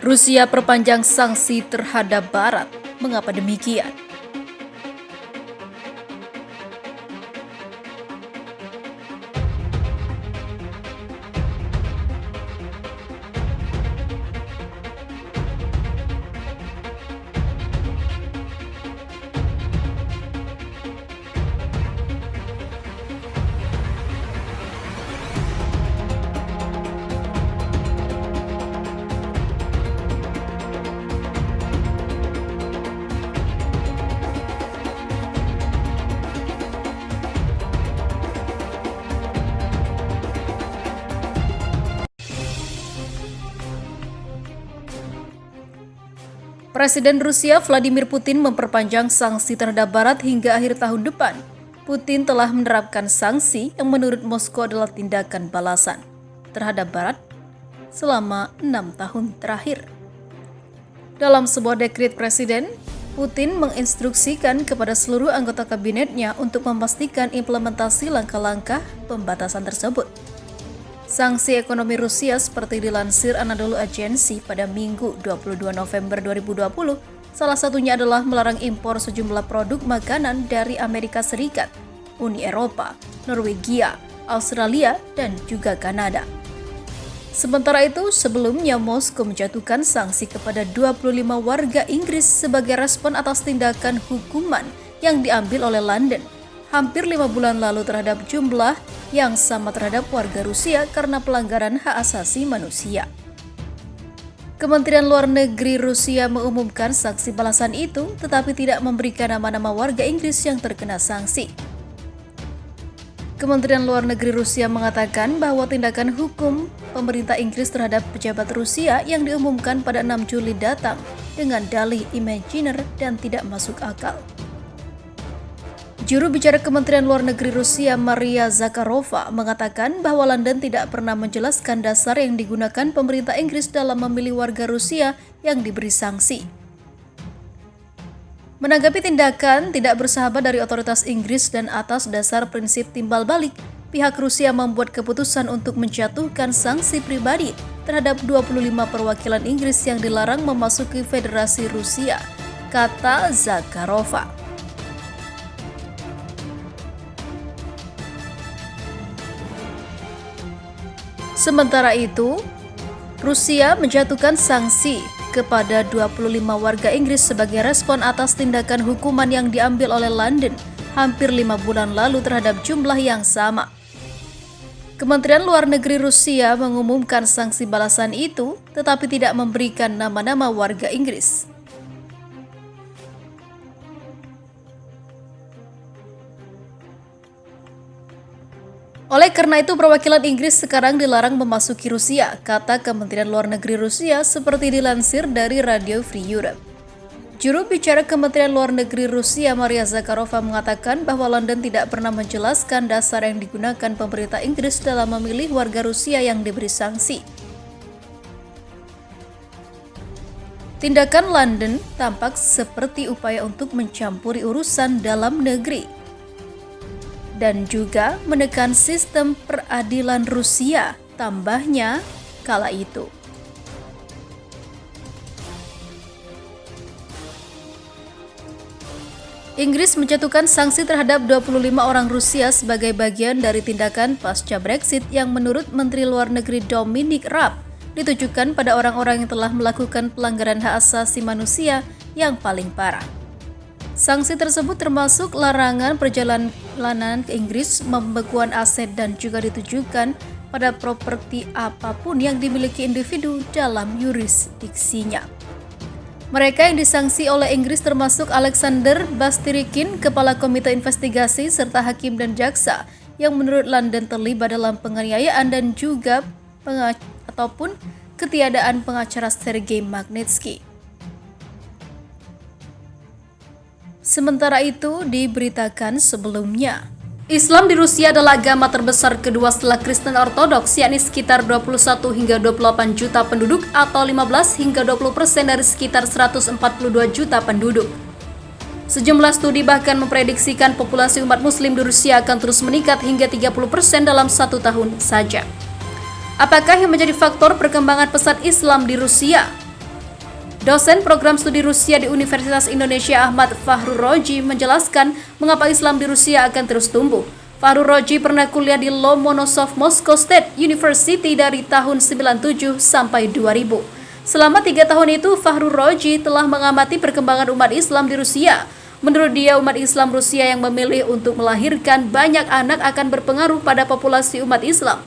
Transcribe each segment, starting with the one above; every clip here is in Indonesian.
Rusia perpanjang sanksi terhadap Barat. Mengapa demikian? Presiden Rusia Vladimir Putin memperpanjang sanksi terhadap Barat hingga akhir tahun depan. Putin telah menerapkan sanksi yang menurut Moskow adalah tindakan balasan terhadap Barat selama 6 tahun terakhir. Dalam sebuah dekret Presiden, Putin menginstruksikan kepada seluruh anggota kabinetnya untuk memastikan implementasi langkah-langkah pembatasan tersebut. Sanksi ekonomi Rusia seperti dilansir Anadolu Agency pada Minggu 22 November 2020, salah satunya adalah melarang impor sejumlah produk makanan dari Amerika Serikat, Uni Eropa, Norwegia, Australia, dan juga Kanada. Sementara itu, sebelumnya Moskow menjatuhkan sanksi kepada 25 warga Inggris sebagai respon atas tindakan hukuman yang diambil oleh London hampir 5 bulan lalu terhadap jumlah yang sama terhadap warga Rusia karena pelanggaran hak asasi manusia. Kementerian Luar Negeri Rusia mengumumkan sanksi balasan itu, tetapi tidak memberikan nama-nama warga Inggris yang terkena sanksi. Kementerian Luar Negeri Rusia mengatakan bahwa tindakan hukum pemerintah Inggris terhadap pejabat Rusia yang diumumkan pada 6 Juli datang dengan dalih imajiner dan tidak masuk akal. Juru bicara Kementerian Luar Negeri Rusia Maria Zakharova mengatakan bahwa London tidak pernah menjelaskan dasar yang digunakan pemerintah Inggris dalam memilih warga Rusia yang diberi sanksi. Menanggapi tindakan tidak bersahabat dari otoritas Inggris dan atas dasar prinsip timbal balik, pihak Rusia membuat keputusan untuk menjatuhkan sanksi pribadi terhadap 25 perwakilan Inggris yang dilarang memasuki Federasi Rusia, kata Zakharova. Sementara itu, Rusia menjatuhkan sanksi kepada 25 warga Inggris sebagai respon atas tindakan hukuman yang diambil oleh London hampir 5 bulan lalu terhadap jumlah yang sama. Kementerian Luar Negeri Rusia mengumumkan sanksi balasan itu, tetapi tidak memberikan nama-nama warga Inggris. Oleh karena itu, perwakilan Inggris sekarang dilarang memasuki Rusia, kata Kementerian Luar Negeri Rusia seperti dilansir dari Radio Free Europe. Juru bicara Kementerian Luar Negeri Rusia Maria Zakharova mengatakan bahwa London tidak pernah menjelaskan dasar yang digunakan pemerintah Inggris dalam memilih warga Rusia yang diberi sanksi. Tindakan London tampak seperti upaya untuk mencampuri urusan dalam negeri dan juga menekan sistem peradilan Rusia, tambahnya kala itu. Inggris menjatuhkan sanksi terhadap 25 orang Rusia sebagai bagian dari tindakan pasca Brexit yang menurut Menteri Luar Negeri Dominic Raab ditujukan pada orang-orang yang telah melakukan pelanggaran hak asasi manusia yang paling parah. Sanksi tersebut termasuk larangan perjalanan ke Inggris, pembekuan aset dan juga ditujukan pada properti apapun yang dimiliki individu dalam yurisdiksinya. Mereka yang disanksi oleh Inggris termasuk Alexander Bastirikin, Kepala Komite Investigasi, serta hakim dan jaksa yang menurut London terlibat dalam penganiayaan dan juga ketiadaan pengacara Sergei Magnitsky. Sementara itu, diberitakan sebelumnya, Islam di Rusia adalah agama terbesar kedua setelah Kristen Ortodoks, yakni sekitar 21 hingga 28 juta penduduk atau 15 hingga 20% dari sekitar 142 juta penduduk. Sejumlah studi bahkan memprediksikan populasi umat muslim di Rusia akan terus meningkat hingga 30% dalam 1 tahun saja. Apakah yang menjadi faktor perkembangan pesat Islam di Rusia? Dosen program studi Rusia di Universitas Indonesia Ahmad Fahrur Roji menjelaskan mengapa Islam di Rusia akan terus tumbuh. Fahrur Roji pernah kuliah di Lomonosov Moscow State University dari tahun 97 sampai 2000. Selama 3 tahun itu, Fahrur Roji telah mengamati perkembangan umat Islam di Rusia. Menurut dia, umat Islam Rusia yang memilih untuk melahirkan banyak anak akan berpengaruh pada populasi umat Islam.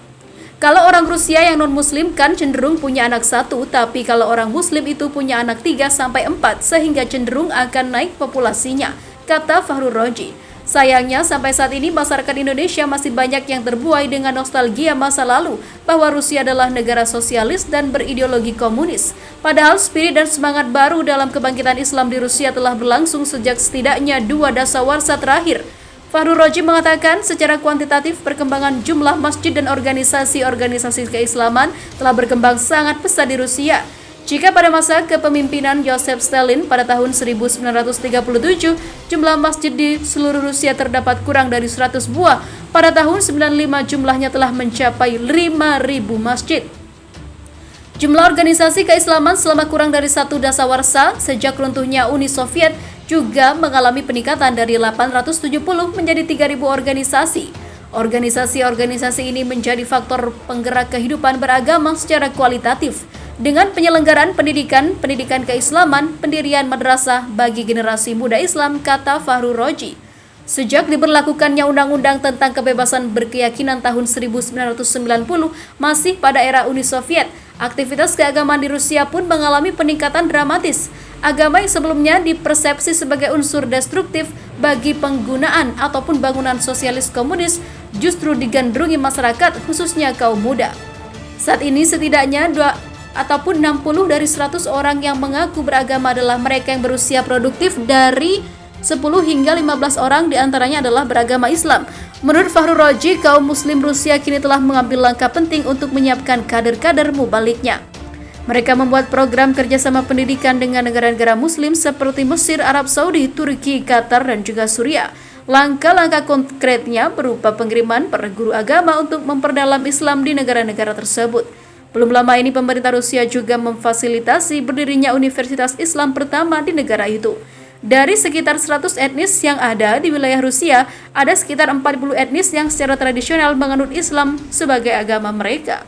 Kalau orang Rusia yang non-muslim kan cenderung punya anak 1, tapi kalau orang muslim itu punya anak 3-4 sehingga cenderung akan naik populasinya, kata Fahrur Roji. Sayangnya sampai saat ini masyarakat Indonesia masih banyak yang terbuai dengan nostalgia masa lalu bahwa Rusia adalah negara sosialis dan berideologi komunis. Padahal spirit dan semangat baru dalam kebangkitan Islam di Rusia telah berlangsung sejak setidaknya 2 dasawarsa terakhir. Fahrur Roji mengatakan secara kuantitatif perkembangan jumlah masjid dan organisasi-organisasi keislaman telah berkembang sangat pesat di Rusia. Jika pada masa kepemimpinan Joseph Stalin pada tahun 1937, jumlah masjid di seluruh Rusia terdapat kurang dari 100 buah, pada tahun 1995 jumlahnya telah mencapai 5.000 masjid. Jumlah organisasi keislaman selama kurang dari 1 dasawarsa sejak runtuhnya Uni Soviet juga mengalami peningkatan dari 870 menjadi 3.000 organisasi. Organisasi-organisasi ini menjadi faktor penggerak kehidupan beragama secara kualitatif dengan penyelenggaraan pendidikan keislaman, pendirian madrasah bagi generasi muda Islam, kata Fahrur Roji. Sejak diberlakukannya Undang-Undang tentang Kebebasan Berkeyakinan tahun 1990 masih pada era Uni Soviet, aktivitas keagamaan di Rusia pun mengalami peningkatan dramatis. Agama yang sebelumnya dipersepsi sebagai unsur destruktif bagi penggunaan ataupun bangunan sosialis komunis justru digandrungi masyarakat, khususnya kaum muda. Saat ini setidaknya 60 dari 100 orang yang mengaku beragama adalah mereka yang berusia produktif, dari 10 hingga 15 orang diantaranya adalah beragama Islam. Menurut Fahrur Roji, kaum muslim Rusia kini telah mengambil langkah penting untuk menyiapkan kader-kader mubaliknya. Mereka membuat program kerjasama pendidikan dengan negara-negara muslim seperti Mesir, Arab Saudi, Turki, Qatar, dan juga Suriah. Langkah-langkah konkretnya berupa pengiriman para guru agama untuk memperdalam Islam di negara-negara tersebut. Belum lama ini pemerintah Rusia juga memfasilitasi berdirinya Universitas Islam pertama di negara itu. Dari sekitar 100 etnis yang ada di wilayah Rusia, ada sekitar 40 etnis yang secara tradisional menganut Islam sebagai agama mereka.